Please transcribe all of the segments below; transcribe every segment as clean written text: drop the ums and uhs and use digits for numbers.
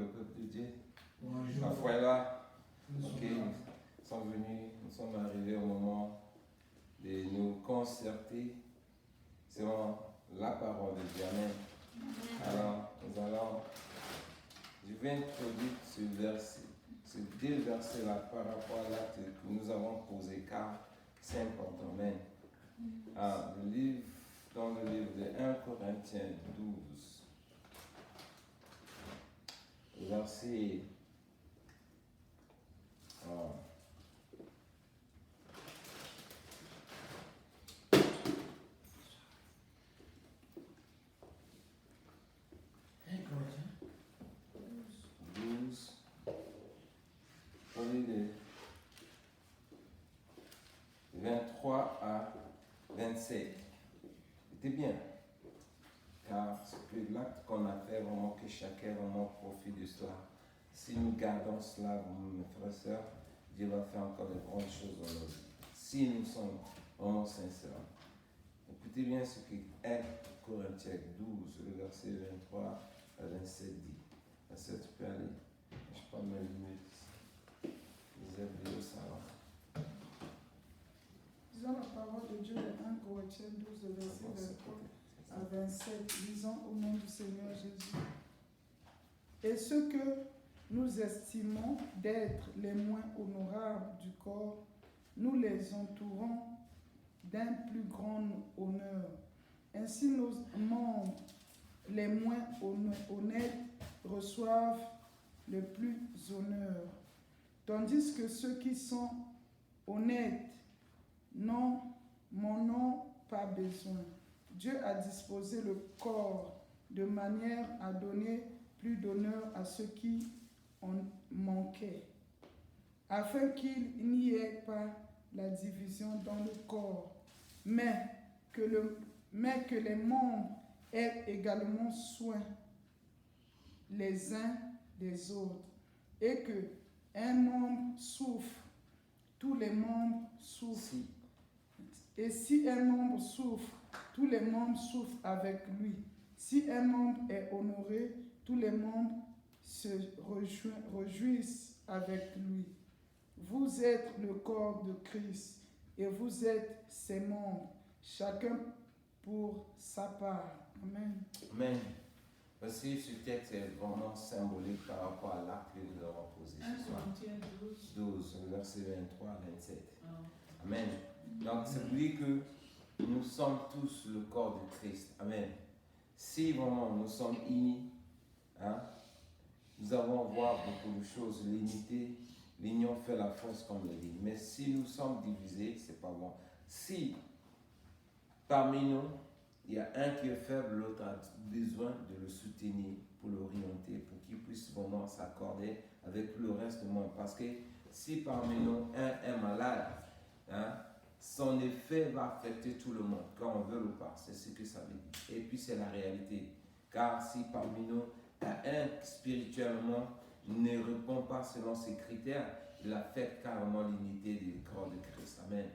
peuple de Dieu. Bonjour. La foi est là. Ok, nous sommes venus, nous sommes arrivés au moment de nous concerter selon la parole de Dieu. Amen. Alors, nous allons, je vais introduire ce verset, ces deux versets-là par rapport à l'acte que nous avons posé, car c'est important. Amen. Dans le livre de 1 Corinthiens 12, verset 12, au lieu de 23 à 27. C'était bien, car c'est que l'acte qu'on a fait, vraiment que chacun vraiment profite de cela. Si nous gardons cela, mes frères et sœurs, Dieu va faire encore de grandes choses dans nos vies. Si nous sommes vraiment sincères. Écoutez bien ce que 1 Corinthiens 12, le verset 23 à 27 dit. Verset, tu peux aller. Je prends mes limites. Les aides au salon. Lisons la parole de Dieu de 1 Corinthiens 12, verset 23 à 27. Lisons au nom du Seigneur Jésus. Et ce que nous estimons d'être les moins honorables du corps, nous les entourons d'un plus grand honneur. Ainsi nos membres les moins honnêtes reçoivent le plus honneur, tandis que ceux qui sont honnêtes n'en ont pas besoin. Dieu a disposé le corps de manière à donner plus d'honneur à ceux qui en manquaient, afin qu'il n'y ait pas la division dans le corps, mais que les membres aient également soin les uns des autres, et que un membre souffre, tous les membres souffrent. Et si un membre souffre, tous les membres souffrent avec lui. Si un membre est honoré, tous les membres se réjouissent avec lui. Vous êtes le corps de Christ et vous êtes ses membres, chacun pour sa part. Amen. Amen. Voici, ce texte est vraiment symbolique par rapport à l'acte que nous avons posé ce soir. 12, verset 23 à 27. Amen. Donc, c'est pour dire que nous sommes tous le corps de Christ. Amen. Si vraiment nous sommes unis, nous allons voir beaucoup de choses. L'unité, l'union fait la force, comme le dit. Mais si nous sommes divisés, c'est pas bon. Si parmi nous, il y a un qui est faible, l'autre a besoin de le soutenir pour l'orienter, pour qu'il puisse vraiment s'accorder avec le reste du monde. Parce que si parmi nous, un est malade, son effet va affecter tout le monde, quand on veut ou pas. C'est ce que ça veut dire. Et puis c'est la réalité. Car si parmi nous, un spirituellement ne répond pas selon ses critères, il affecte carrément l'unité du corps de Christ. Amen.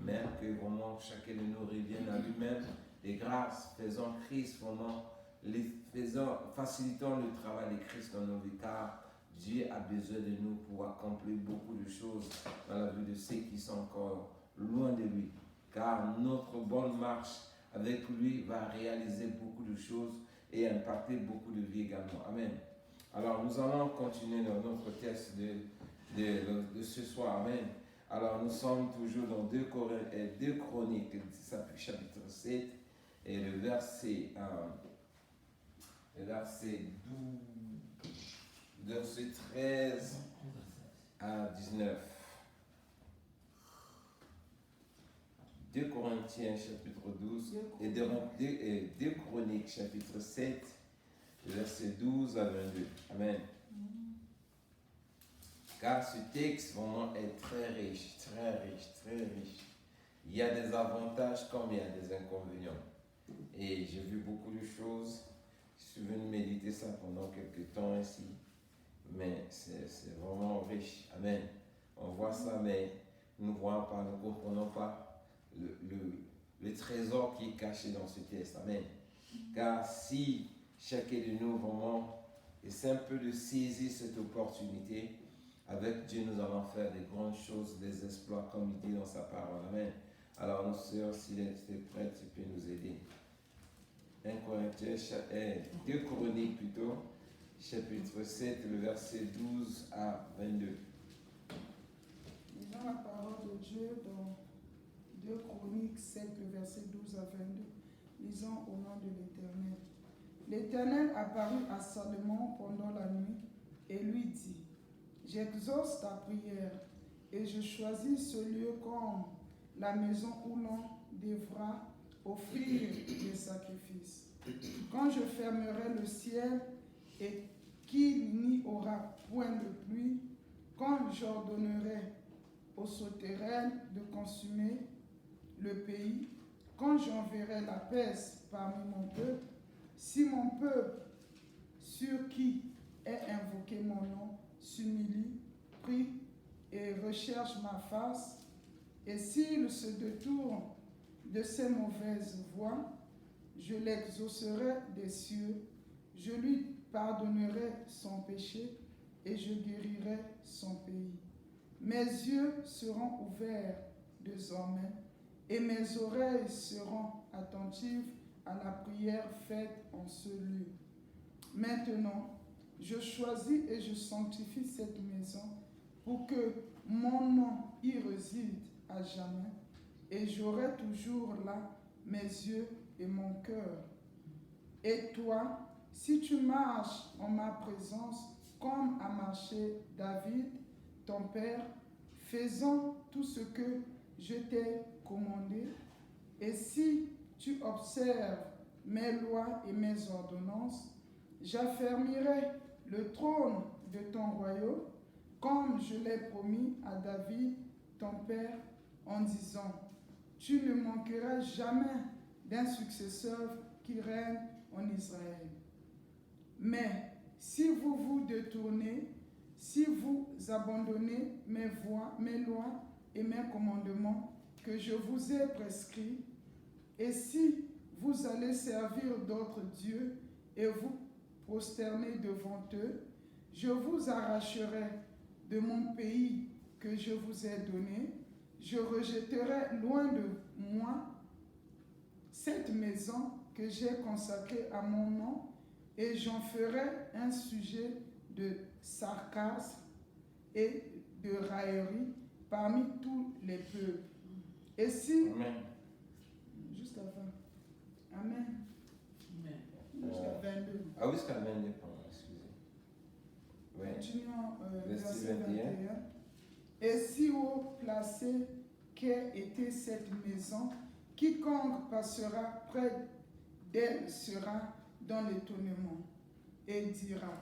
Même que vraiment chacun de nous revienne à lui-même des grâces, faisons Christ vraiment, facilitons le travail de Christ dans nos vies, car Dieu a besoin de nous pour accomplir beaucoup de choses dans la vie de ceux qui sont encore loin de lui. Car notre bonne marche avec lui va réaliser beaucoup de choses et impacter beaucoup de vies également. Amen. Alors nous allons continuer dans notre texte de ce soir. Amen. Alors nous sommes toujours dans 2 Chroniques, chapitre 7, et le verset 13 à 19. 2 Corinthiens chapitre 12 et 2 Chroniques chapitre 7, verset 12 à 22. Amen. Car ce texte vraiment est très riche, très riche, très riche. Il y a des avantages comme il y a des inconvénients. Et j'ai vu beaucoup de choses. Je suis venu méditer ça pendant quelques temps ici. Mais c'est vraiment riche. Amen. On voit ça, mais nous ne voyons pas, nous ne comprenons pas le trésor qui est caché dans ce texte. Amen. Car si chacun de nous vraiment Et c'est un peu de saisir cette opportunité. Avec Dieu, nous allons faire des grandes choses, des exploits, comme il dit dans sa parole. Amen. Alors, nos sœurs, si tu es prête, tu peux nous aider. 1 Corinthiens, 2 Chroniques plutôt, chapitre 7, le verset 12 à 22. Lisons la parole de Dieu dans 2 Chroniques 7, le verset 12 à 22. Lisons au nom de l'Éternel. L'Éternel apparut à Salomon pendant la nuit et lui dit: J'exauce ta prière et je choisis ce lieu comme la maison où l'on devra offrir des sacrifices. Quand je fermerai le ciel et qu'il n'y aura point de pluie, quand j'ordonnerai aux sauterelles de consumer le pays, quand j'enverrai la peste parmi mon peuple, si mon peuple sur qui est invoqué mon nom s'humilie, prie et recherche ma face, et s'il se détourne de ses mauvaises voies, je l'exaucerai des cieux, je lui pardonnerai son péché et je guérirai son pays. Mes yeux seront ouverts désormais et mes oreilles seront attentives à la prière faite en ce lieu. Maintenant, je choisis et je sanctifie cette maison pour que mon nom y réside à jamais, et j'aurai toujours là mes yeux et mon cœur. Et toi, si tu marches en ma présence comme a marché David, ton père, faisant tout ce que je t'ai commandé, et si tu observes mes lois et mes ordonnances, j'affermirai le trône de ton royaume, comme je l'ai promis à David, ton père, en disant: tu ne manqueras jamais d'un successeur qui règne en Israël. Mais si vous vous détournez, si vous abandonnez mes voies, mes lois et mes commandements que je vous ai prescrits, et si vous allez servir d'autres dieux et vous prosterner devant eux, je vous arracherai de mon pays que je vous ai donné, je rejetterai loin de moi cette maison que j'ai consacrée à mon nom, et j'en ferai un sujet de sarcasme et de raillerie parmi tous les peuples. Et si... Amen. Jusqu'à 20. Amen. Jusqu'à 22. Ah oui, jusqu'à 22, pardon, excusez. Ouais. Continuons, Verset 21. Et si haut placé qu'ait été cette maison, quiconque passera près d'elle sera dans l'étonnement et dira: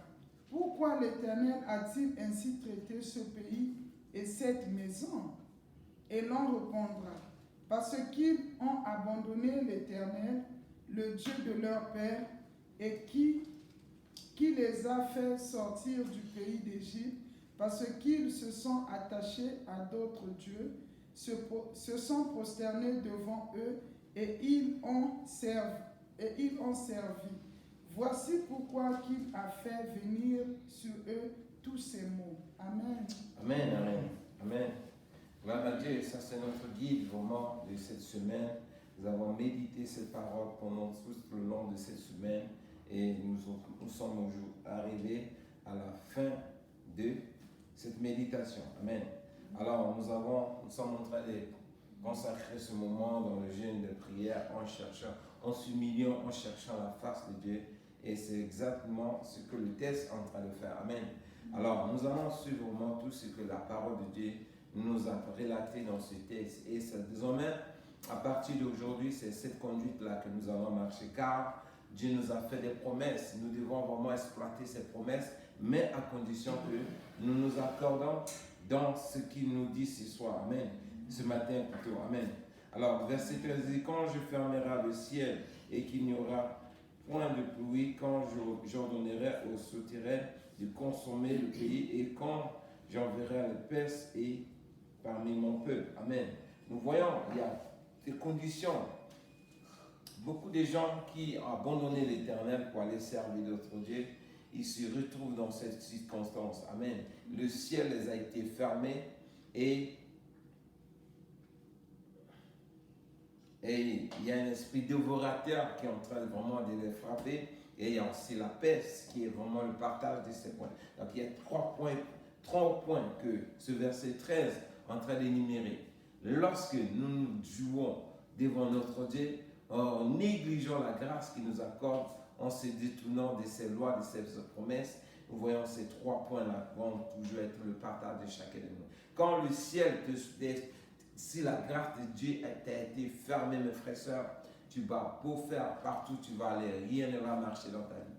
pourquoi l'Éternel a-t-il ainsi traité ce pays et cette maison? Et l'on répondra: parce qu'ils ont abandonné l'Éternel, le Dieu de leur père, et qui les a fait sortir du pays d'Égypte, parce qu'ils se sont attachés à d'autres dieux, se sont prosternés devant eux, et ils ont servi. Voici pourquoi qu'il a fait venir sur eux tous ces maux. Amen. Amen, amen, amen. Gloire à Dieu, ça c'est notre guide vraiment de cette semaine. Nous avons médité cette parole pendant tout le long de cette semaine et nous sommes arrivés à la fin de cette méditation. Amen. Alors nous sommes en train de consacrer ce moment dans le jeûne de prière en s'humiliant, en cherchant la face de Dieu. Et c'est exactement ce que le texte est en train de faire. Amen. Alors nous allons suivre vraiment tout ce que la parole de Dieu nous a relaté dans ce texte. Et c'est désormais, à partir d'aujourd'hui, c'est cette conduite-là que nous allons marcher. Car Dieu nous a fait des promesses. Nous devons vraiment exploiter ces promesses, mais à condition que nous nous accordons dans ce qu'il nous dit ce soir. Amen. Ce matin plutôt. Amen. Alors, verset 13 dit: quand je fermerai le ciel et qu'il n'y aura point de pluie, quand j'ordonnerai aux sauterelles de consommer le pays, et quand j'enverrai la peste et parmi mon peuple. Amen. Nous voyons, il y a des conditions. Beaucoup de gens qui ont abandonné l'Éternel pour aller servir d'autres dieux, ils se retrouvent dans cette circonstance. Amen. Le ciel les a été fermé et il y a un esprit dévorateur qui est en train vraiment de les frapper. Et il y a aussi la peste qui est vraiment le partage de ces points. Donc il y a trois points que ce verset 13 est en train d'énumérer. Lorsque nous nous jouons devant notre Dieu, en négligeant la grâce qu'il nous accorde, en se détournant de ses lois, de ses promesses, nous voyons ces trois points-là vont toujours être le partage de chacun de nous. Quand le ciel si la grâce de Dieu t'a été fermée, mes frères et sœurs, tu vas beau faire partout, tu vas aller, rien ne va marcher dans ta vie.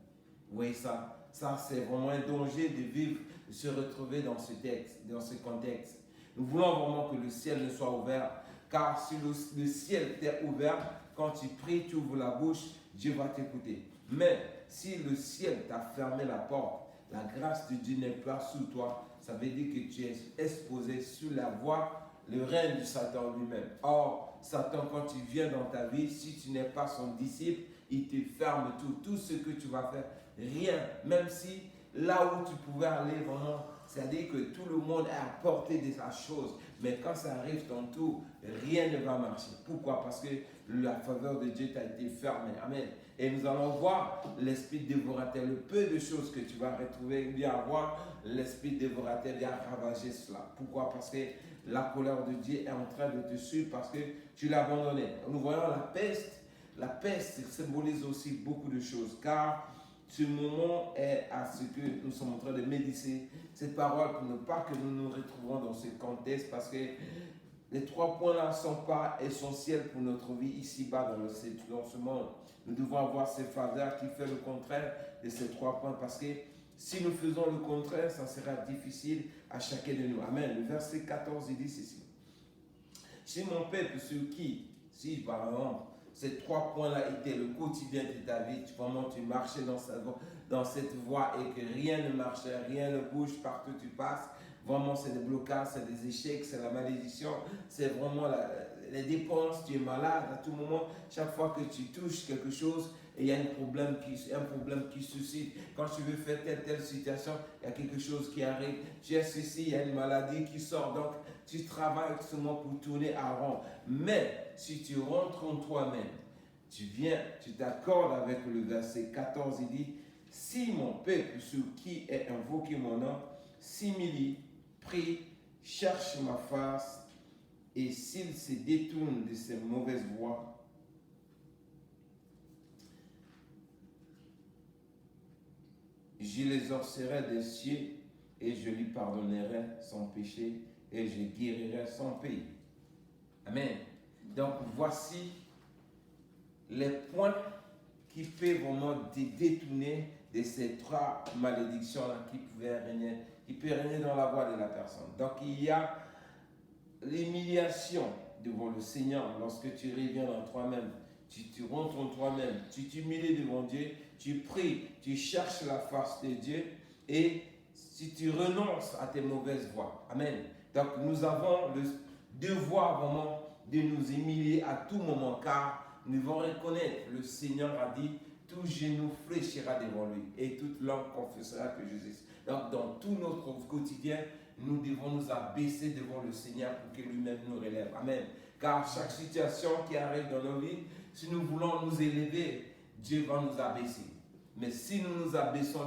Vous voyez ça? Ça, c'est vraiment un danger de vivre, de se retrouver dans ce texte, dans ce contexte. Nous voulons vraiment que le ciel ne soit ouvert, car si le ciel t'est ouvert, quand tu pries, tu ouvres la bouche, Dieu va t'écouter. Mais si le ciel t'a fermé la porte, la grâce de Dieu n'est pas sous toi, ça veut dire que tu es exposé sur la voie, le règne du Satan lui-même. Or, Satan, quand tu viens dans ta vie, si tu n'es pas son disciple, il te ferme tout ce que tu vas faire, rien, même si là où tu pouvais aller vraiment, c'est-à-dire que tout le monde est à portée de sa chose, mais quand ça arrive ton tour, rien ne va marcher. Pourquoi? Parce que la faveur de Dieu t'a été fermée. Amen. Et nous allons voir l'esprit dévorateur, le peu de choses que tu vas retrouver, bien avoir, l'esprit dévorateur vient ravager cela. Pourquoi? Parce que la colère de Dieu est en train de te suivre parce que tu l'as abandonné. Nous voyons la peste. La peste symbolise aussi beaucoup de choses, car ce moment est à ce que nous sommes en train de méditer cette parole pour ne pas que nous nous retrouvions dans ce contexte, parce que les trois points-là ne sont pas essentiels pour notre vie ici-bas dans ce monde. Nous devons avoir ces faveurs qui font le contraire de ces trois points, parce que si nous faisons le contraire, ça sera difficile à chacun de nous. Amen. Le verset 14, il dit ceci. Si mon peuple, si par exemple, ces trois points-là étaient le quotidien de ta vie, vraiment tu marchais dans cette voie et que rien ne marchait, rien ne bouge, partout tu passes, vraiment c'est des blocages, c'est des échecs, c'est la malédiction, c'est vraiment les dépenses, tu es malade à tout moment, chaque fois que tu touches quelque chose, et il y a un problème qui suscite. Quand tu veux faire telle situation, il y a quelque chose qui arrive. Tu as ceci, il y a une maladie qui sort. Donc, tu travailles seulement pour tourner à rond. Mais, si tu rentres en toi-même, tu t'accordes avec le verset 14, il dit, si mon peuple, sur qui est invoqué mon nom, s'humilie, prie, cherche ma face, et s'il se détourne de ses mauvaises voies, je les exaucerai des cieux et je lui pardonnerai son péché et je guérirai son pays. Amen. Donc voici les points qui peuvent vraiment te détourner de ces trois malédictions-là qui peuvent régner dans la voie de la personne. Donc il y a l'humiliation devant le Seigneur lorsque tu reviens dans toi-même. Tu rentres en toi-même, tu t'humilies devant Dieu, tu pries, tu cherches la face de Dieu et si tu renonces à tes mauvaises voies. Amen. Donc nous avons le devoir vraiment de nous humilier à tout moment, car nous devons reconnaître, le Seigneur a dit, tout genou fléchira devant lui et toute langue confessera que Jésus. Donc dans tout notre quotidien, nous devons nous abaisser devant le Seigneur pour que lui-même nous relève. Amen. Car chaque situation qui arrive dans nos vies, si nous voulons nous élever, Dieu va nous abaisser. Mais si nous nous abaissons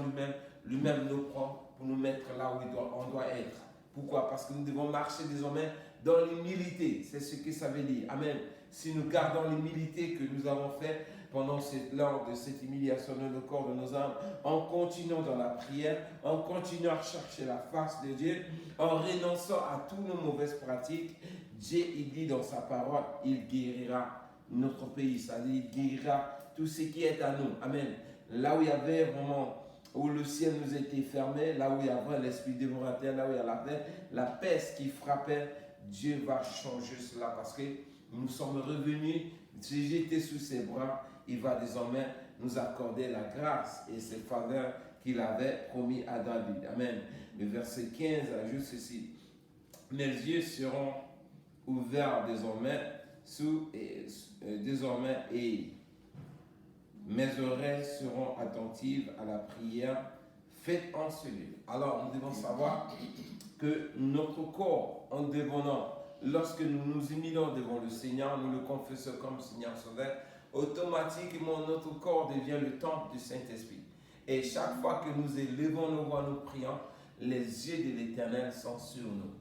lui-même nous prend pour nous mettre là où on doit être. Pourquoi? Parce que nous devons marcher désormais dans l'humilité. C'est ce que ça veut dire. Amen. Si nous gardons l'humilité que nous avons fait lors de cette humiliation de nos corps, de nos âmes, en continuant dans la prière, en continuant à chercher la face de Dieu, en renonçant à toutes nos mauvaises pratiques, Dieu, il dit dans sa parole, il guérira notre pays, c'est-à-dire il guérira tout ce qui est à nous. Amen. Là où il y avait vraiment, où le ciel nous était fermé, là où il y avait l'esprit dévorateur, là où il y avait la peste qui frappait, Dieu va changer cela parce que nous sommes revenus, si j'étais sous ses bras, il va désormais nous accorder la grâce et ses faveurs qu'il avait promis à David. Amen. Le verset 15 ajoute ceci. Mes yeux seront ouverts désormais et mes oreilles seront attentives à la prière faites en ce lieu. Alors, nous devons savoir que notre corps, en devenant, lorsque nous nous humilions devant le Seigneur, nous le confessons comme Seigneur Sauveur, automatiquement notre corps devient le temple du Saint-Esprit. Et chaque fois que nous élevons nos voix, nous prions, les yeux de l'Éternel sont sur nous.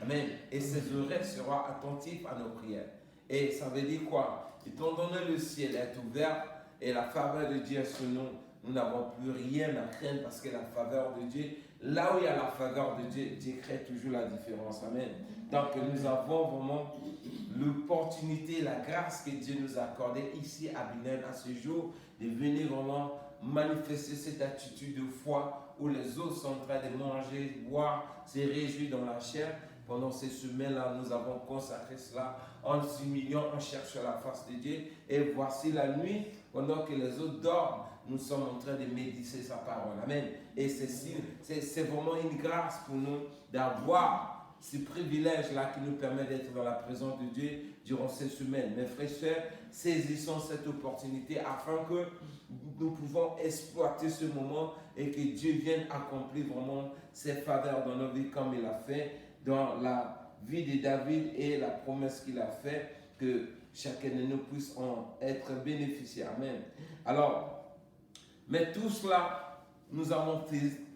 Amen. Et ses oreilles seront attentives à nos prières. Et ça veut dire quoi? Étant donné le ciel est ouvert et la faveur de Dieu est sur nous, nous n'avons plus rien à craindre parce que la faveur de Dieu, là où il y a la faveur de Dieu, Dieu crée toujours la différence. Amen. Donc nous avons vraiment l'opportunité, la grâce que Dieu nous a accordée ici à Binen, à ce jour, de venir vraiment manifester cette attitude de foi où les autres sont en train de manger, boire, se réjouir dans la chair. Pendant ces semaines-là, nous avons consacré cela en s'humiliant, en cherchant la face de Dieu. Et voici la nuit, pendant que les autres dorment, nous sommes en train de méditer sa parole. Amen. Et c'est vraiment une grâce pour nous d'avoir ce privilège-là qui nous permet d'être dans la présence de Dieu durant ces semaines. Mes frères et sœurs, saisissons cette opportunité afin que nous pouvons exploiter ce moment et que Dieu vienne accomplir vraiment ses faveurs dans nos vies comme il a fait dans la vie de David et la promesse qu'il a faite, que chacun de nous puisse en être bénéficiaire. Amen. Alors, mais tout cela, nous avons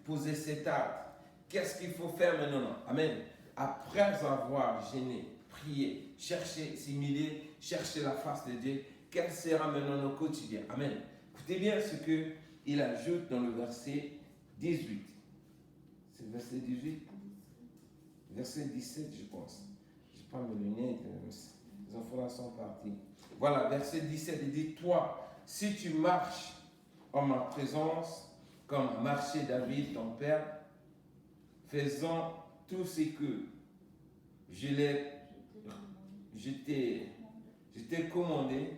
posé cet acte. Qu'est-ce qu'il faut faire maintenant? Amen. Après avoir gêné, prié, cherché, s'humilier, chercher la face de Dieu, quel sera maintenant notre quotidien? Amen. Écoutez bien ce qu'il ajoute dans le verset 18. C'est le verset 18? Verset 17, je pense. Je n'ai pas mes lunettes. Les enfants là sont partis. Voilà, verset 17, il dit, toi, si tu marches en ma présence, comme marchait David, ton père, faisant tout ce que je t'ai commandé,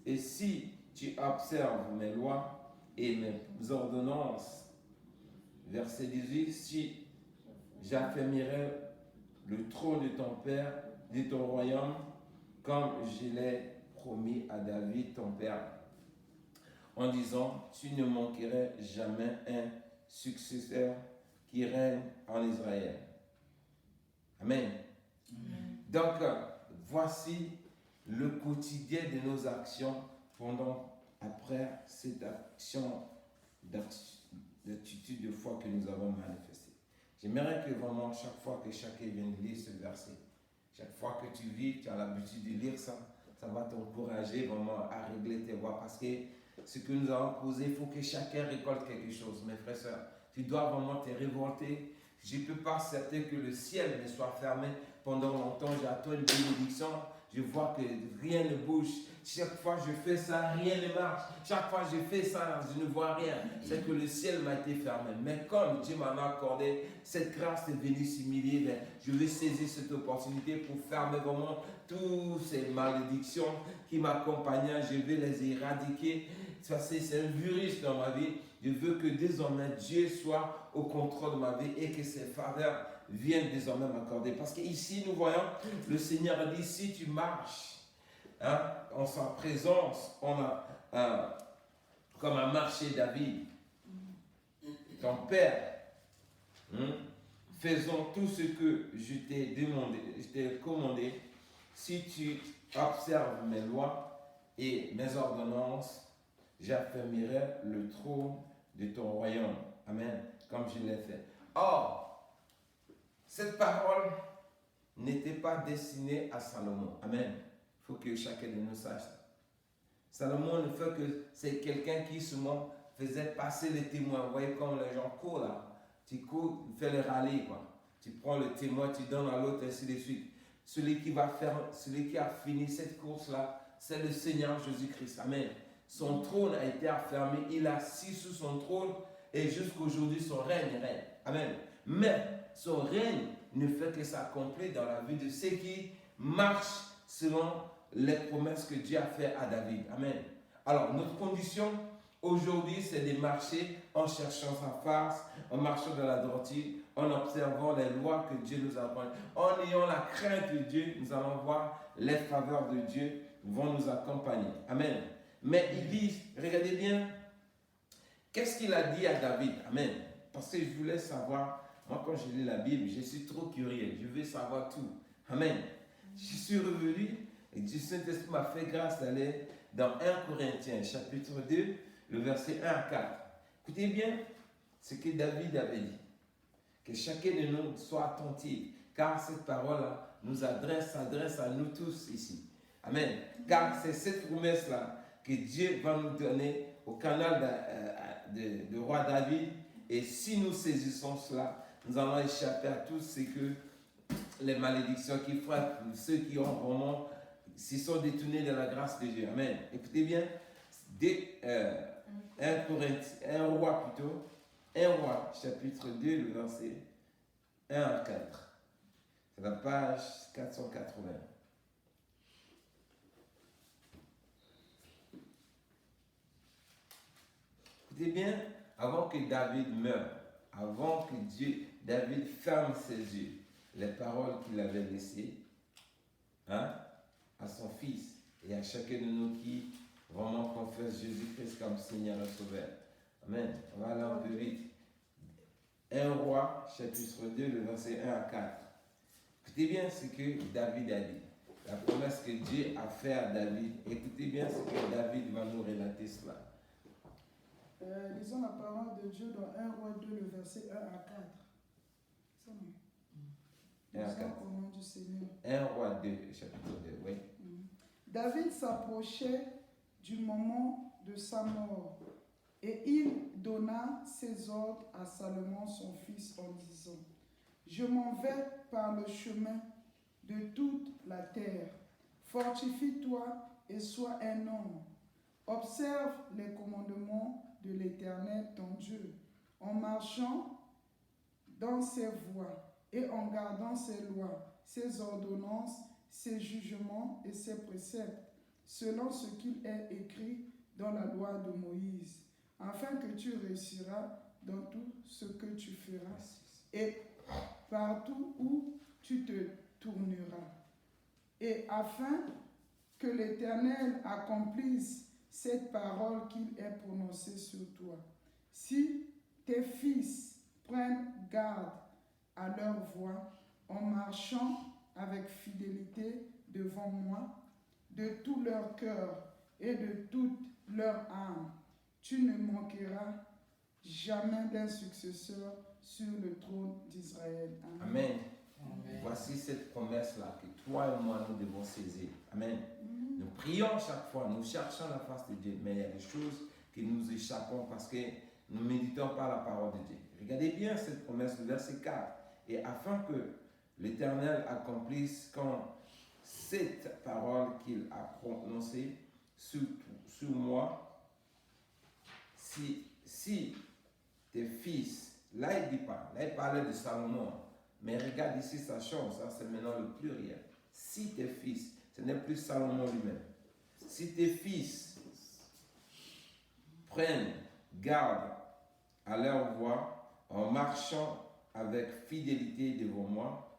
et si tu observes mes lois et mes ordonnances, verset 18, si j'affermirai le trône de ton père, de ton royaume, comme je l'ai promis à David, ton père, en disant, tu ne manquerais jamais un successeur qui règne en Israël. Amen. Amen. Donc, voici le quotidien de nos actions après cette action d'attitude de foi que nous avons manifestée. J'aimerais que vraiment, chaque fois que chacun vienne lire ce verset, chaque fois que tu vis, tu as l'habitude de lire ça, ça va t'encourager vraiment à régler tes voies. Parce que ce que nous avons posé, il faut que chacun récolte quelque chose. Mes frères et sœurs, tu dois vraiment te révolter. Je ne peux pas accepter que le ciel ne soit fermé pendant longtemps. J'attends une bénédiction. Je vois que rien ne bouge. Chaque fois que je fais ça, rien ne marche. Chaque fois que je fais ça, je ne vois rien. C'est que le ciel m'a été fermé. Mais comme Dieu m'a accordé cette grâce de venir s'humilier, je vais saisir cette opportunité pour fermer vraiment toutes ces malédictions qui m'accompagnaient. Je vais les éradiquer. C'est un virus dans ma vie. Je veux que désormais Dieu soit au contrôle de ma vie et que ses faveurs viennent désormais m'accorder. Parce qu'ici, nous voyons, le Seigneur a dit, si tu marches en sa présence, comme a marché David, ton père, faisons tout ce que je t'ai demandé, je t'ai commandé, si tu observes mes lois et mes ordonnances, j'affermirai le trône de ton royaume. Amen. Comme je l'ai fait. Or, cette parole n'était pas destinée à Salomon. Amen. Il faut que chacun de nous sache ça. Salomon ne fait que c'est quelqu'un qui souvent faisait passer les témoins. Vous voyez comme les gens courent là. Tu cours, tu fais le rallye quoi. Tu prends le témoin, tu donnes à l'autre, ainsi de suite. Celui qui a fini cette course-là, c'est le Seigneur Jésus-Christ. Amen. Son trône a été affermé, il a assis sous son trône et jusqu'aujourd'hui son règne règne. Amen. Mais son règne ne fait que s'accomplir dans la vie de ceux qui marchent selon les promesses que Dieu a faites à David. Amen. Alors, notre condition aujourd'hui, c'est de marcher en cherchant sa face, en marchant dans la droiture, en observant les lois que Dieu nous a données. En ayant la crainte de Dieu, nous allons voir les faveurs de Dieu vont nous accompagner. Amen. Mais il dit, regardez bien, qu'est-ce qu'il a dit à David? Amen. Parce que je voulais savoir, moi quand je lis la Bible, je suis trop curieux, je veux savoir tout. Amen. Je suis revenu et le Saint-Esprit m'a fait grâce d'aller dans 1 Corinthiens, chapitre 2, le verset 1 à 4. Écoutez bien ce que David avait dit. Que chacun de nous soit attentif, car cette parole-là s'adresse à nous tous ici. Amen. Car c'est cette promesse-là que Dieu va nous donner au canal de roi David. Et si nous saisissons cela, nous allons échapper à tout ce que les malédictions qui frappent ceux qui ont vraiment, s'y sont détournés de la grâce de Dieu. Amen. Écoutez bien, 1 roi, chapitre 2, le verset 1 à 4. C'est la page 480. Écoutez bien, avant que David meure, avant que David ferme ses yeux, les paroles qu'il avait laissées à son fils et à chacun de nous qui vraiment confesse Jésus-Christ comme Seigneur et Sauveur. Amen. On va aller un peu vite. 1 roi, chapitre 2, le verset 1 à 4. Écoutez bien ce que David a dit. La promesse que Dieu a faite à David. Écoutez bien ce que David va nous relater cela. Lisons la parole de Dieu dans 1 roi 2, le verset 1 à 4. Ça, non. 1 à 4. Au nom du Seigneur. 1 roi 2, chapitre 2, oui. David s'approchait du moment de sa mort et il donna ses ordres à Salomon son fils en disant: Je m'en vais par le chemin de toute la terre. Fortifie-toi et sois un homme. Observe les commandements de l'Éternel ton Dieu, en marchant dans ses voies et en gardant ses lois, ses ordonnances, ses jugements et ses préceptes, selon ce qu'il est écrit dans la loi de Moïse, afin que tu réussiras dans tout ce que tu feras et partout où tu te tourneras, et afin que l'Éternel accomplisse cette parole qu'il ait prononcée sur toi. Si tes fils prennent garde à leur voie, en marchant avec fidélité devant moi, de tout leur cœur et de toute leur âme, tu ne manqueras jamais d'un successeur sur le trône d'Israël. Amen. Amen. Voici cette promesse-là que toi et moi nous devons saisir. Amen. Nous prions chaque fois, nous cherchons la face de Dieu, mais il y a des choses que nous échappons parce que nous ne méditons pas la parole de Dieu. Regardez bien cette promesse, le verset 4. Et afin que l'Éternel accomplisse quand cette parole qu'il a prononcée sur moi, si tes fils, là il ne dit pas, là il parlait de Salomon, mais regarde ici sa chance, ça c'est maintenant le pluriel. Si tes fils, ce n'est plus Salomon lui-même, si tes fils prennent garde à leur voie en marchant avec fidélité devant moi,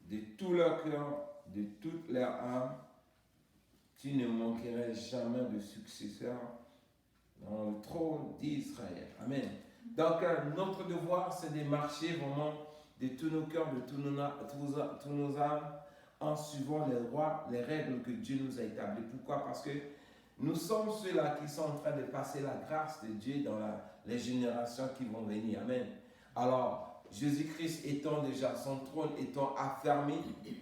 de tout leur cœur, de toute leur âme, tu ne manqueras jamais de successeur dans le trône d'Israël. Amen. Donc, notre devoir, c'est de marcher vraiment de tous nos cœurs, de tous nos âmes, en suivant les règles que Dieu nous a établies. Pourquoi? Parce que nous sommes ceux-là qui sont en train de passer la grâce de Dieu dans les générations qui vont venir. Amen. Alors, Jésus-Christ étant déjà, son trône étant affermi,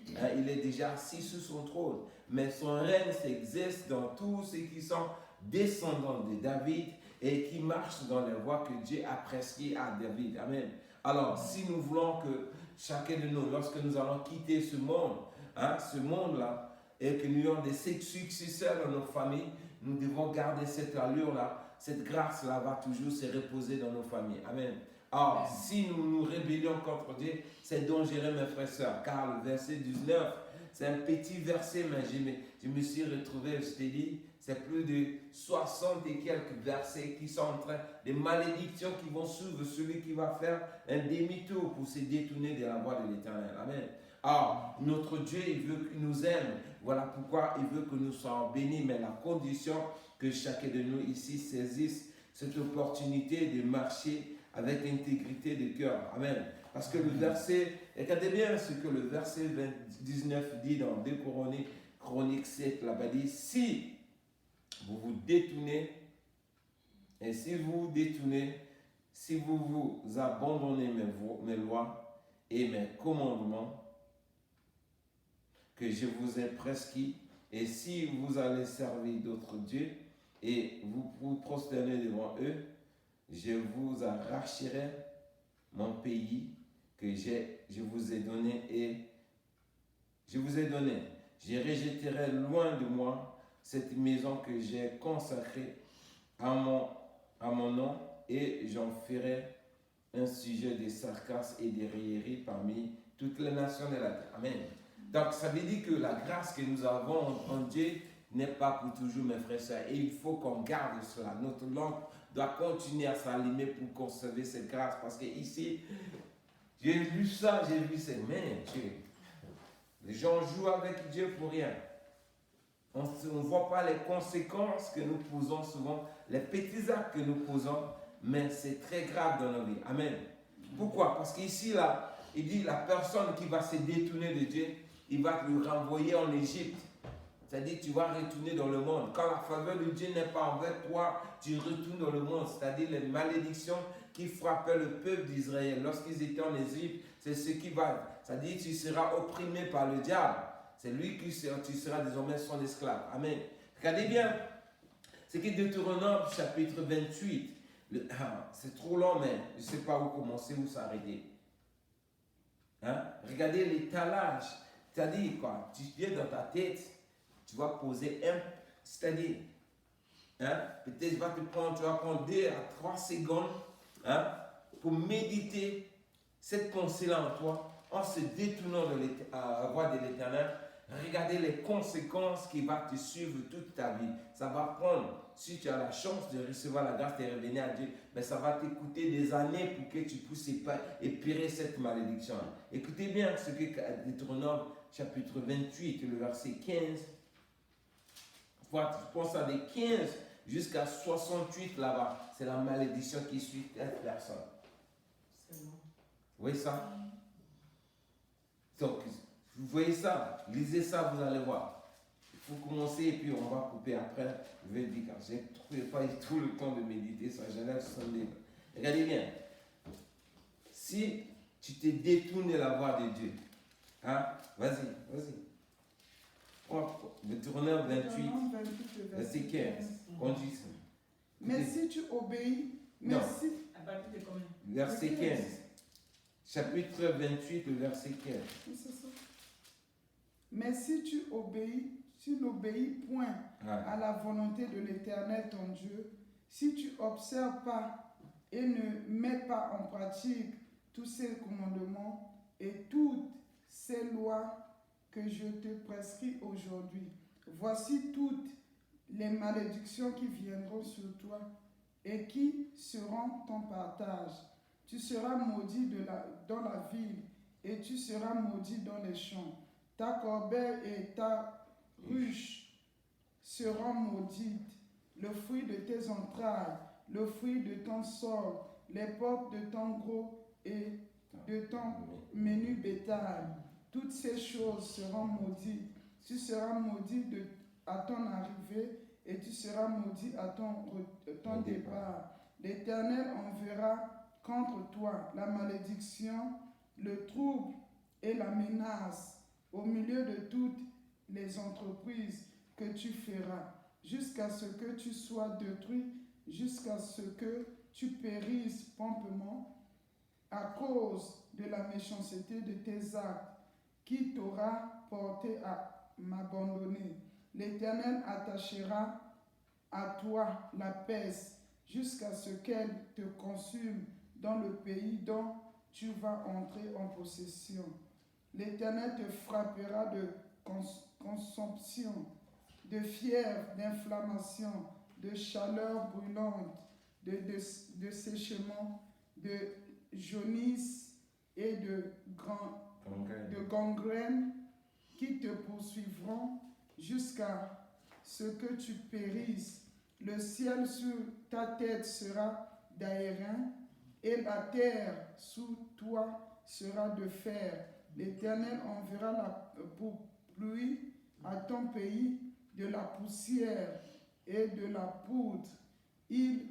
il est déjà assis sur son trône. Mais son règne s'exerce dans tous ceux qui sont descendants de David et qui marchent dans les voies que Dieu a prescrites à David. Amen. Alors, si nous voulons que chacun de nous, lorsque nous allons quitter ce monde-là, et que nous ayons des successeurs dans nos familles, nous devons garder cette allure-là, cette grâce-là va toujours se reposer dans nos familles. Amen. Alors, si nous nous rébellions contre Dieu, c'est dangereux, mes frères et sœurs, car le verset 19, c'est un petit verset, mais je me suis retrouvé, je t'ai dit, c'est plus de 60 et quelques versets qui sont en train, des malédictions qui vont suivre celui qui va faire un demi-tour pour se détourner de la voie de l'Éternel. Amen. Alors, notre Dieu, il veut qu'il nous aime. Voilà pourquoi il veut que nous soyons bénis, mais la condition que chacun de nous ici saisisse cette opportunité de marcher avec intégrité de cœur. Amen. Parce que le verset, regardez bien ce que le verset 19 dit dans 2 Chroniques 7, là-bas dit, si vous vous détournez, et si vous vous détournez, si vous vous abandonnez mes lois et mes commandements que je vous ai prescrits, et si vous allez servir d'autres dieux et vous vous prosternez devant eux, je vous arracherai mon pays que je vous ai donné et je rejetterai loin de moi cette maison que j'ai consacrée à mon nom et j'en ferai un sujet de sarcasme et de raillerie parmi toutes les nations de la terre. Amen. Donc ça veut dire que la grâce que nous avons en Dieu n'est pas pour toujours, mes frères et sœurs. Et il faut qu'on garde cela. Notre langue doit continuer à s'allumer pour conserver cette grâce. Parce que ici, j'ai vu ça, j'ai vu ces mains. Les gens jouent avec Dieu pour rien. On ne voit pas les conséquences que nous posons souvent, les petits actes que nous posons, mais c'est très grave dans nos vies. Amen. Pourquoi? Parce qu'ici, là, il dit la personne qui va se détourner de Dieu, il va le renvoyer en Égypte. C'est-à-dire tu vas retourner dans le monde. Quand la faveur de Dieu n'est pas envers toi, tu retournes dans le monde. C'est-à-dire les malédictions qui frappaient le peuple d'Israël lorsqu'ils étaient en Égypte, c'est ce qui va. C'est-à-dire tu seras opprimé par le diable. C'est lui qui tu seras désormais son esclave. Amen. Regardez bien. C'est que Deutéronome chapitre 28. C'est trop long, mais je ne sais pas où commencer, où s'arrêter. Hein? Regardez l'étalage. C'est-à-dire quoi? Tu viens dans ta tête, tu vas poser c'est-à-dire, hein? Peut-être tu vas prendre 2 à 3 secondes, hein? Pour méditer cette pensée-là en toi, en se détournant de la voie de l'Éternel. Regardez les conséquences qui vont te suivre toute ta vie. Ça va prendre, si tu as la chance de recevoir la grâce de revenir à Dieu, mais ça va t'écouter des années pour que tu puisses épirer cette malédiction. Écoutez bien ce que Deutéronome chapitre 28, le verset 15. Je pense à des 15 jusqu'à 68 là-bas. C'est la malédiction qui suit cette personne. C'est bon. Vous voyez ça? Donc, vous voyez ça? Lisez ça, vous allez voir. Il faut commencer et puis on va couper après. Je vais dire, car je n'ai pas tout le temps de méditer ça. Genève 62. Regardez bien. Si tu te détournes de la voie de Dieu, hein? Vas-y. Deutéronome 28, verset 15. Conduis ça. Mais si tu obéis, à partir de combien? Verset 15. Chapitre 28, le verset 15. C'est ça. Mais si tu n'obéis point à la volonté de l'Éternel ton Dieu, si tu n'observes pas et ne mets pas en pratique tous ces commandements et toutes ces lois que je te prescris aujourd'hui, voici toutes les malédictions qui viendront sur toi et qui seront ton partage. Tu seras maudit dans la ville et tu seras maudit dans les champs. Ta corbeille et ta ruche seront maudites. Le fruit de tes entrailles, le fruit de ton sol, les portes de ton gros et de ton menu bétail. Toutes ces choses seront maudites. Tu seras maudit à ton arrivée et tu seras maudit à ton départ. L'Éternel enverra contre toi la malédiction, le trouble et la menace au milieu de toutes les entreprises que tu feras, jusqu'à ce que tu sois détruit, jusqu'à ce que tu périsses promptement à cause de la méchanceté de tes actes qui t'aura porté à m'abandonner. L'Éternel attachera à toi la peste jusqu'à ce qu'elle te consume dans le pays dont tu vas entrer en possession. L'Éternel te frappera de consomption, de fièvre, d'inflammation, de chaleur brûlante, de séchement, de jaunisse et de gangrène qui te poursuivront jusqu'à ce que tu périsses. Le ciel sur ta tête sera d'airain et la terre sous toi sera de fer. L'Éternel enverra la pluie à ton pays, de la poussière et de la poudre. Il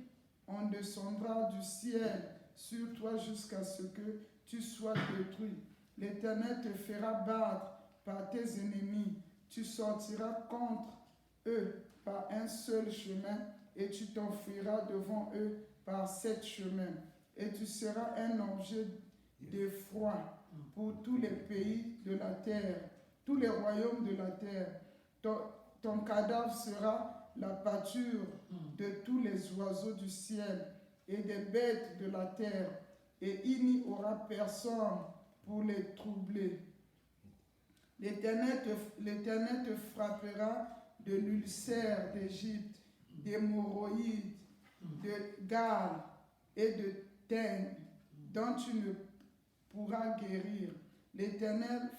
en descendra du ciel sur toi jusqu'à ce que tu sois détruit. L'Éternel te fera battre par tes ennemis. Tu sortiras contre eux par un seul chemin et tu t'enfuiras devant eux par 7 chemins. Et tu seras un objet d'effroi pour tous les pays de la terre, tous les royaumes de la terre. Ton cadavre sera la pâture de tous les oiseaux du ciel et des bêtes de la terre, et il n'y aura personne pour les troubler. L'Éternel te frappera de l'ulcère d'Égypte, d'hémorroïdes, de Galles et de teigne, dont tu ne pourras guérir. L'Éternel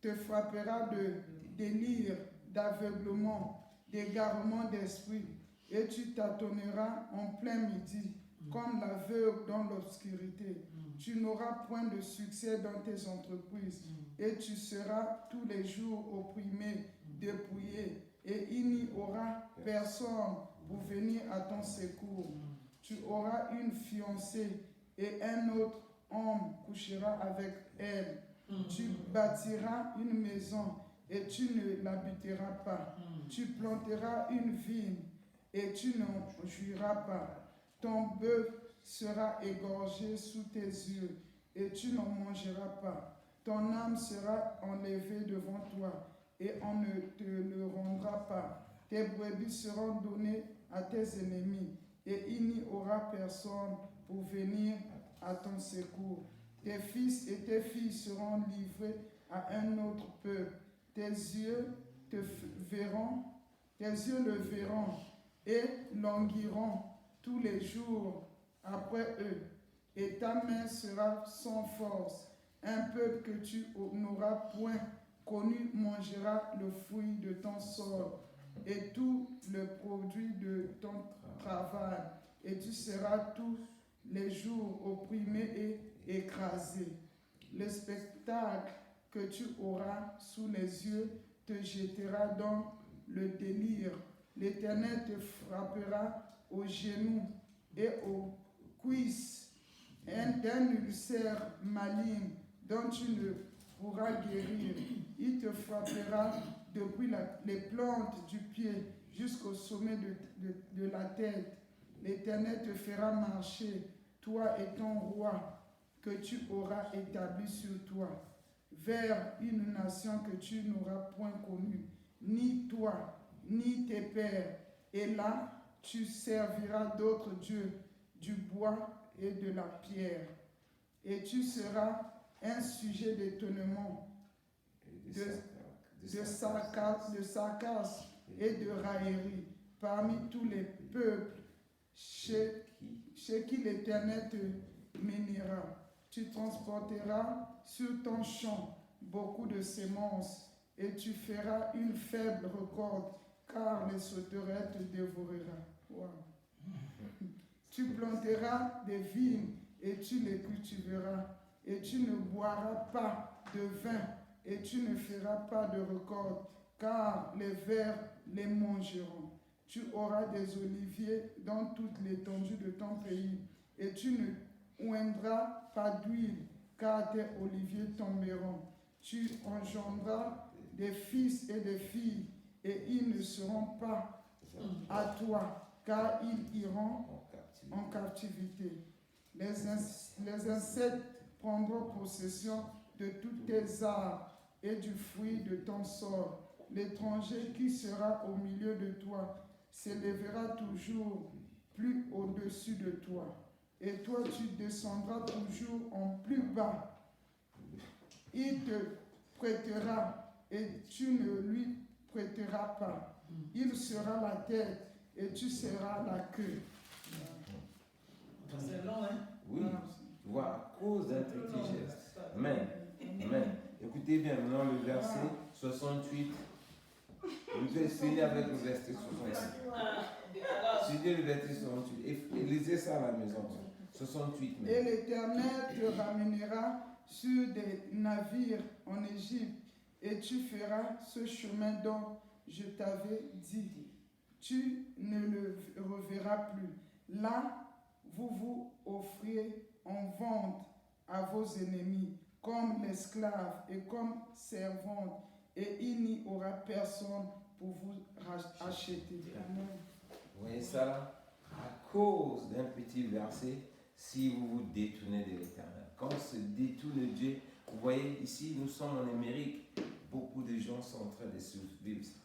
te frappera de délire, d'aveuglement, d'égarement d'esprit, et tu tâtonneras en plein midi, comme l'aveugle dans l'obscurité. Tu n'auras point de succès dans tes entreprises, et tu seras tous les jours opprimé, dépouillé, et il n'y aura personne pour venir à ton secours. Tu auras une fiancée, et un autre homme couchera avec elle. Tu bâtiras une maison, et tu ne l'habiteras pas. Tu planteras une vigne, et tu n'en jouiras pas. Ton bœuf sera égorgé sous tes yeux, et tu n'en mangeras pas. Ton âme sera enlevée devant toi, et on ne te le rendra pas. Tes brebis seront données à tes ennemis, et il n'y aura personne pour venir à ton secours. Tes fils et tes filles seront livrés à un autre peuple. Tes yeux le verront et languiront tous les jours après eux, et ta main sera sans force. Un peuple que tu n'auras point connu mangera le fruit de ton sol et tout le produit de ton travail, et tu seras tous les jours opprimé et écrasé. Le spectacle que tu auras sous les yeux te jettera dans le délire. L'Éternel te frappera aux genoux et aux cuisses d'un ulcère maligne dont tu ne pourras guérir. Il te frappera depuis les plantes du pied jusqu'au sommet de la tête. L'Éternel te fera marcher, toi et ton roi, que tu auras établi sur toi, vers une nation que tu n'auras point connue, ni toi, ni tes pères. Et là, tu serviras d'autres dieux, du bois et de la pierre. Et tu seras un sujet d'étonnement, de sarcasme et de raillerie parmi tous les peuples chez qui l'Éternel te mènera. Tu transporteras sur ton champ beaucoup de semences, et tu feras une faible récolte, car les sauterelles te dévoreront. Wow. Tu planteras des vignes, et tu les cultiveras, et tu ne boiras pas de vin, et tu ne feras pas de récolte, car les vers les mangeront. Tu auras des oliviers dans toute l'étendue de ton pays, et tu ne oindras pas d'huile, car tes oliviers tomberont. Tu engendras des fils et des filles, et ils ne seront pas à toi, car ils iront en captivité. Les insectes prendront possession de toutes tes arbres et du fruit de ton sol. L'étranger qui sera au milieu de toi s'élèvera toujours plus au-dessus de toi, et toi tu descendras toujours en plus bas. Il te prêtera et tu ne lui prêteras pas. Il sera la tête et tu seras la queue. C'est long, hein? Oui, tu vois, à cause d'un petit geste. Amen. Amen. Écoutez bien maintenant le verset 68 Je vais finir avec le verset 68. Suivez le verset 68. Et lisez ça à la maison. 68 même. Et l'Éternel te ramènera sur des navires en Égypte, et tu feras ce chemin dont je t'avais dit. Tu ne le reverras plus. Là, vous vous offrez en vente à vos ennemis, comme l'esclave et comme servante, et il n'y aura personne pour vous acheter. Amen. Vous voyez ça là? À cause d'un petit verset, si vous vous détournez de l'Éternel. Quand on se détourne de Dieu, vous voyez ici, nous sommes en Amérique, beaucoup de gens sont en train de vivre ça.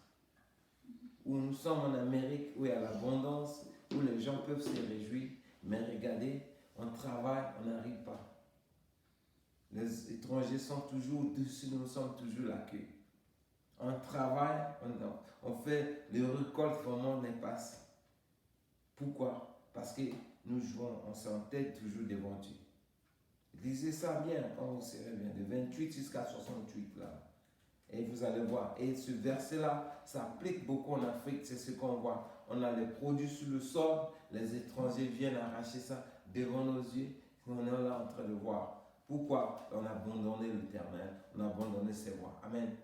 Où nous sommes en Amérique, où il y a l'abondance, où les gens peuvent se réjouir, mais regardez, on travaille, on n'arrive pas. Les étrangers sont toujours dessus, nous sommes toujours la queue. On travaille, on fait le récolte, vraiment n'est pas ça. Pourquoi? Parce que nous jouons, on s'entête toujours devant Dieu. Lisez ça bien quand vous serez bien, de 28 jusqu'à 68 là. Et vous allez voir. Et ce verset-là, ça applique beaucoup en Afrique, c'est ce qu'on voit. On a les produits sur le sol, les étrangers viennent arracher ça devant nos yeux. On est là en train de voir. Pourquoi? On a abandonné l'Éternel, on a abandonné ses voies. Amen.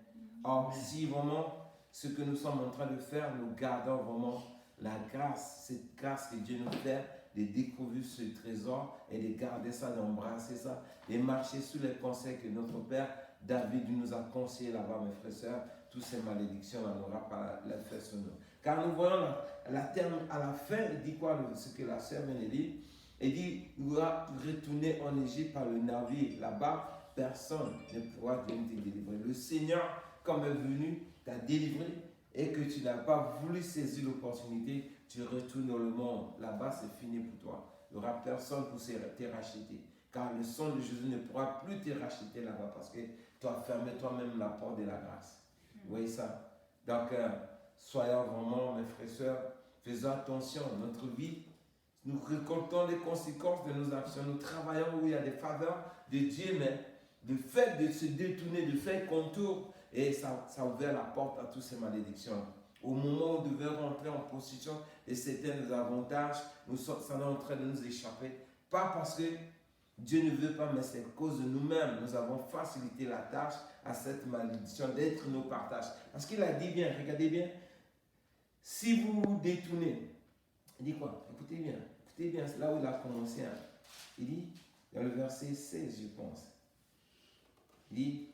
Or, si vraiment ce que nous sommes en train de faire, nous gardons vraiment la grâce, cette grâce que Dieu nous fait, de découvrir ce trésor et de garder ça, d'embrasser ça, de marcher sous les conseils que notre Père David nous a conseillé là-bas, mes frères et sœurs, toutes ces malédictions, on n'aura pas la faire sur nous. Car nous voyons à la fin, il dit quoi, ce que la sœur vient de dire? Il dit, il va retourner en Égypte par le navire. Là-bas, personne ne pourra venir te délivrer. Le Seigneur, comme est venu, t'a délivré et que tu n'as pas voulu saisir l'opportunité, tu retournes dans le monde. Là-bas, c'est fini pour toi. Il n'y aura personne pour te racheter. Car le sang de Jésus ne pourra plus te racheter là-bas parce que tu as fermé toi-même la porte de la grâce. Vous voyez ça? Donc, soyons vraiment, mes frères et sœurs, faisons attention à notre vie. Nous récoltons les conséquences de nos actions. Nous travaillons où il y a des faveurs de Dieu, mais le fait de se détourner, de faire contour, et ça ouvre la porte à toutes ces malédictions. Au moment où on devait rentrer en position et certains avantages, ça est en train de nous échapper. Pas parce que Dieu ne veut pas, mais c'est à cause de nous-mêmes. Nous avons facilité la tâche à cette malédiction d'être nos partages. Parce qu'il a dit bien, regardez bien, si vous vous détournez, il dit quoi? Écoutez bien, c'est là où il a commencé. Il dit, dans le verset 16, je pense, il dit,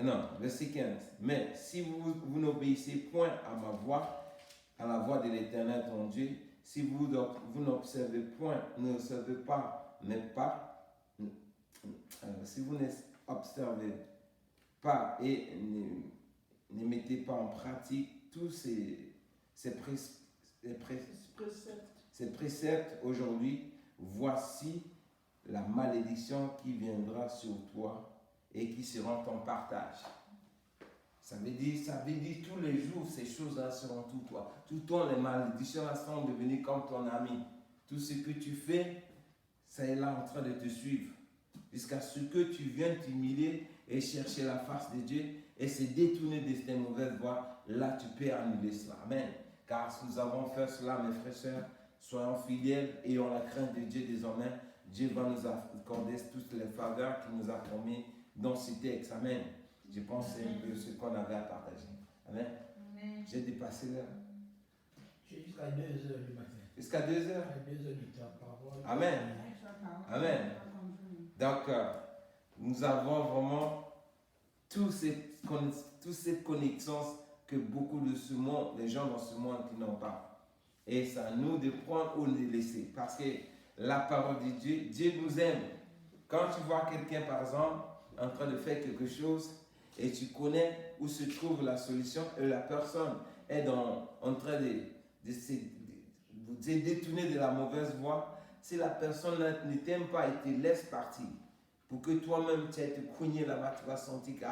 non, verset 15, mais si vous n'obéissez point à ma voix, à la voix de l'Éternel ton Dieu, si vous n'observez point, n'observez pas, si vous n'observez pas et ne mettez pas en pratique tous ces préceptes aujourd'hui, voici la malédiction qui viendra sur toi et qui sera ton partage. Ça veut dire tous les jours, ces choses-là seront tout toi. Tout le temps, les malédictions seront devenues comme ton ami. Tout ce que tu fais, ça est là en train de te suivre. Jusqu'à ce que tu viennes t'humilier et chercher la face de Dieu et se détourner de tes mauvaises voies. Là, tu peux annuler cela. Amen. Car si nous avons fait cela, mes frères et sœurs, soyons fidèles et ayons la crainte de Dieu désormais. Dieu va nous accorder toutes les faveurs qu'il nous a promis dans ce texte. Amen. Je pense que c'est un peu ce qu'on avait à partager. Amen. Amen. J'ai dépassé l'heure. Jusqu'à 2h du matin. Jusqu'à 2h? À 2h du temps. Amen. Amen. Donc, nous avons vraiment toutes ces connaissances que beaucoup de ce monde, les gens dans ce monde qui n'ont pas. Et c'est à nous de prendre ou de laisser. Parce que la parole de Dieu, Dieu nous aime. Quand tu vois quelqu'un, par exemple, en train de faire quelque chose et tu connais où se trouve la solution et la personne est en train de se détourner de la mauvaise voie, si la personne ne t'aime pas et te laisse partir, pour que toi-même tu aies te cogné là-bas, tu vas sentir que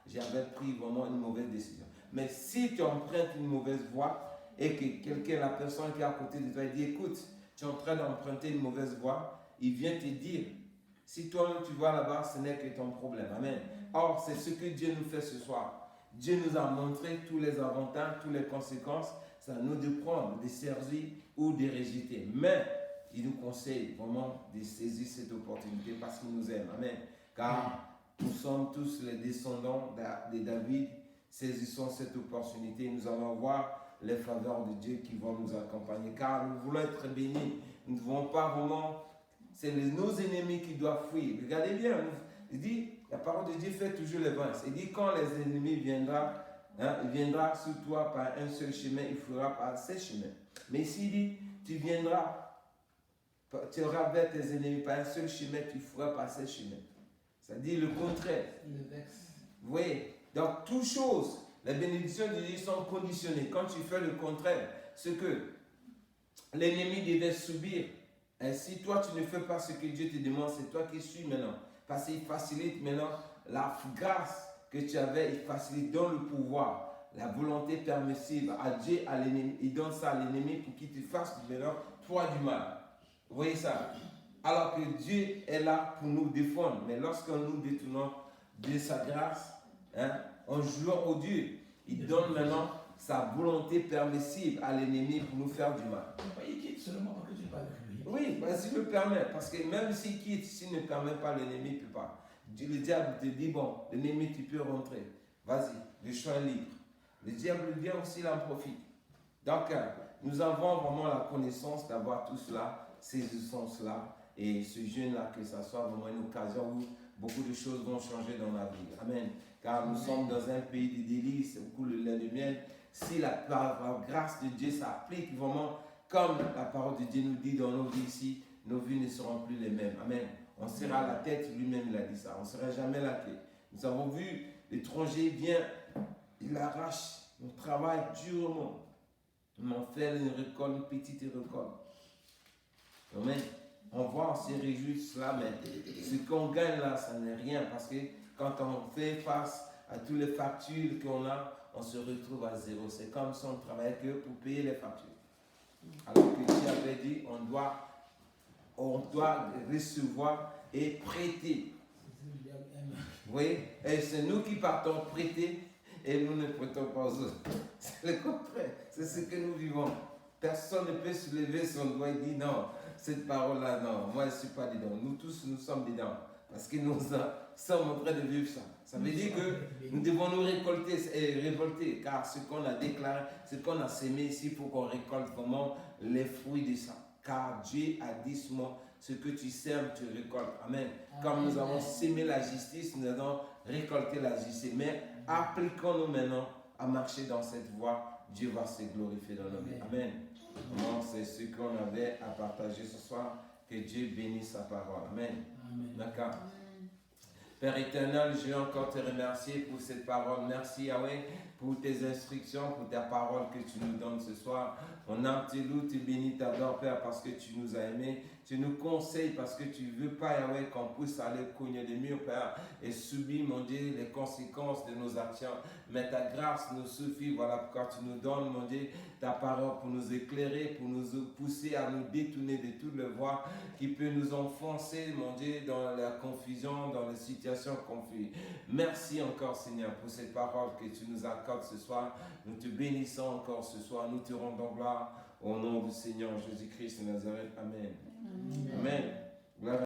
j'avais pris vraiment une mauvaise décision. Mais si tu empruntes une mauvaise voie et que la personne qui est à côté de toi dit, écoute, tu es en train d'emprunter une mauvaise voie, il vient te dire, si toi-même tu vas là-bas, ce n'est que ton problème. Amen. Or, c'est ce que Dieu nous fait ce soir. Dieu nous a montré tous les avantages, toutes les conséquences. C'est à nous de prendre, de servir ou de rejeter. Mais il nous conseille vraiment de saisir cette opportunité parce qu'il nous aime. Amen. Car nous sommes tous les descendants de David. Saisissons cette opportunité. Nous allons voir les faveurs de Dieu qui vont nous accompagner. Car nous voulons être bénis. Nous ne voulons pas vraiment... C'est nos ennemis qui doivent fuir. Regardez bien. Il dit, la parole de Dieu fait toujours les vins. Il dit, quand les ennemis viendront, il viendra sur toi par un seul chemin, il fera par 7 chemins. Mais ici, il dit, tu auras vers tes ennemis par un seul chemin, tu feras par 7 chemins. Ça dit le contraire. Vous voyez? Donc, toutes choses, les bénédictions de Dieu sont conditionnées. Quand tu fais le contraire, ce que l'ennemi devait subir, et si toi tu ne fais pas ce que Dieu te demande, c'est toi qui suis maintenant. Parce qu'il facilite maintenant la grâce que tu avais, il facilite, donne le pouvoir, la volonté permissive à Dieu, à l'ennemi. Il donne ça à l'ennemi pour qu'il te fasse maintenant, toi du mal. Vous voyez ça? Alors que Dieu est là pour nous défendre. Mais lorsque nous détournons de sa grâce, en jouant au Dieu, il donne maintenant sa volonté permissive à l'ennemi pour nous faire du mal. Il quitte seulement parce que tu parles avec lui. Oui, parce qu'il le permet. Parce que même s'il quitte, s'il ne permet pas, l'ennemi ne peut pas. Le diable te dit, bon, l'ennemi, tu peux rentrer. Vas-y, le choix est libre. Le diable vient aussi, il en profite. Donc, nous avons vraiment la connaissance d'avoir tout cela, saisissons cela. Et ce jeûne-là, que ça soit vraiment une occasion où beaucoup de choses vont changer dans la vie. Amen. Car nous sommes dans un pays de délices, où coule le lait de miel. Si la grâce de Dieu s'applique vraiment, comme la parole de Dieu nous dit dans nos vies ici, nos vies ne seront plus les mêmes. Amen. On sera la tête, lui-même il a dit ça. On ne sera jamais la queue. Nous avons vu l'étranger vient, il arrache, on travaille durement. On fait une récolte, une petite récolte. Amen. On voit, on se réjouit de cela, mais ce qu'on gagne là, ça n'est rien. Parce que quand on fait face à toutes les factures qu'on a, on se retrouve à zéro. C'est comme si on ne travaillait que pour payer les factures. Alors que Dieu avait dit, on doit recevoir et prêter. Vous voyez? Et c'est nous qui partons prêter et nous ne prêtons pas aux autres. C'est le contraire. C'est ce que nous vivons. Personne ne peut se lever son doigt et dire non, cette parole-là, non, moi je ne suis pas dedans. Nous tous, nous sommes dedans. Parce que nous sommes en train de vivre ça. Ça veut dire que nous devons nous récolter et révolter. Car ce qu'on a déclaré, ce qu'on a semé ici, il faut qu'on récolte vraiment les fruits de ça. Car Dieu a dit souvent, ce que tu sèmes, tu récoltes. Amen. Comme nous avons sémé la justice, nous allons récolter la justice. Mais appliquons-nous maintenant à marcher dans cette voie. Dieu va se glorifier dans nos vies. Amen. Donc, c'est ce qu'on avait à partager ce soir. Que Dieu bénisse sa parole. Amen. D'accord. Père éternel, je veux encore te remercier pour cette parole. Merci Yahweh pour tes instructions, pour ta parole que tu nous donnes ce soir. On âme te loue, te bénis, t'adore Père parce que tu nous as aimés. Tu nous conseilles parce que tu ne veux pas Yahweh qu'on puisse aller cogner les murs Père et subir mon Dieu les conséquences de nos actions. Mais ta grâce nous suffit, voilà pourquoi tu nous donnes mon Dieu ta parole pour nous éclairer, pour nous pousser à nous détourner de toutes les voies qui peut nous enfoncer mon Dieu dans la confusion, dans les situations confuses. Merci encore Seigneur pour cette parole que tu nous accordes ce soir. Nous te bénissons encore ce soir, nous te rendons gloire au nom du Seigneur Jésus-Christ de Nazareth. Amen. Amen.